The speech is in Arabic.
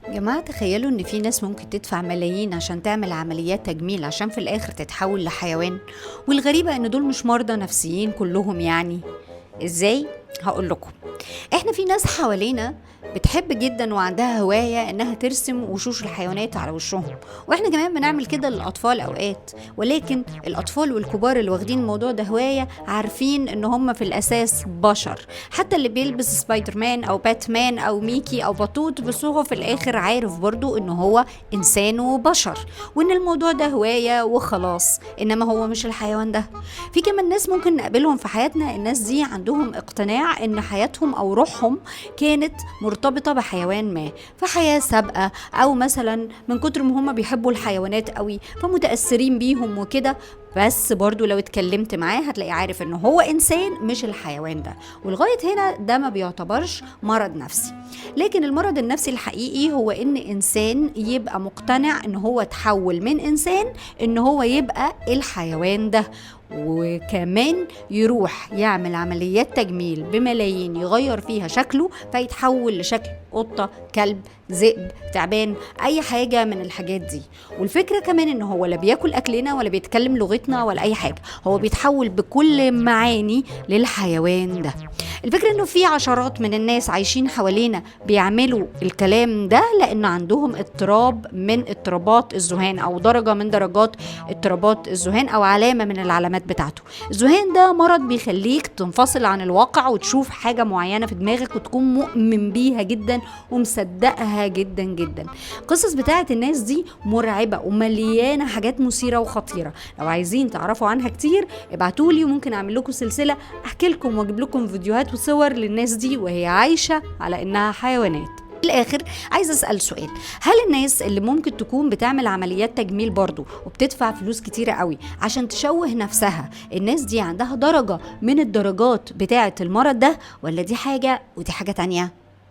جماعة تخيلوا ان في ناس ممكن تدفع ملايين عشان تعمل عمليات تجميل عشان في الاخر تتحول لحيوان. والغريبة ان دول مش مرضى نفسيين كلهم يعني. ازاي؟ هقول لكم. احنا في ناس حوالينا بتحب جدا وعندها هواية انها ترسم وشوش الحيوانات على وشهم، واحنا كمان بنعمل كده للاطفال اوقات. ولكن الاطفال والكبار اللي واخدين الموضوع ده هواية عارفين ان هم في الاساس بشر. حتى اللي بيلبس سبايدر مان او باتمان او ميكي او بطوط، بس هو في الاخر عارف برضو ان هو انسان وبشر، وان الموضوع ده هواية وخلاص، انما هو مش الحيوان ده. في كمان ناس ممكن نقابلهم في حياتنا، الناس دي عندهم اقتناع ان حياتهم او روحهم كانت مرتبطة بحيوان ما في حياة سابقة، او مثلا من كتر ما هم بيحبوا الحيوانات قوي فمتأثرين بيهم وكده. بس برضو لو اتكلمت معاه هتلاقي عارف انه هو انسان مش الحيوان ده. ولغاية هنا ده ما بيعتبرش مرض نفسي. لكن المرض النفسي الحقيقي هو ان انسان يبقى مقتنع ان هو تحول من انسان ان هو يبقى الحيوان ده، وكمان يروح يعمل عمليات تجميل بملايين يغير فيها شكله فيتحول لشكل قطة، كلب، ذئب، تعبان، اي حاجة من الحاجات دي. والفكرة كمان ان هو لا بياكل اكلنا ولا بيتكلم لغتنا ولا اي حاجة، هو بيتحول بكل معاني للحيوان ده. الفكرة انه في عشرات من الناس عايشين حوالينا بيعملوا الكلام ده لان عندهم اضطراب من اضطرابات الذهان، او درجة من درجات اضطرابات الذهان، او علامة من العلامات بتاعته. الذهان ده مرض بيخليك تنفصل عن الواقع وتشوف حاجة معينة في دماغك وتكون مؤمن بيها جدا ومصدقها جدا جدا. القصص بتاعت الناس دي مرعبة ومليانة حاجات مثيرة وخطيرة. لو عايزين تعرفوا عنها كتير ابعتولي وممكن اعمل لكم سلسلة احكي لكم واجيب لكم فيديوهات وصور للناس دي وهي عايشة على انها حيوانات. في الاخر عايزه اسال سؤال: هل الناس اللي ممكن تكون بتعمل عمليات تجميل برضو وبتدفع فلوس كتيره قوي عشان تشوه نفسها، الناس دي عندها درجه من الدرجات بتاعه المرض ده، ولا دي حاجه ودي حاجه تانية؟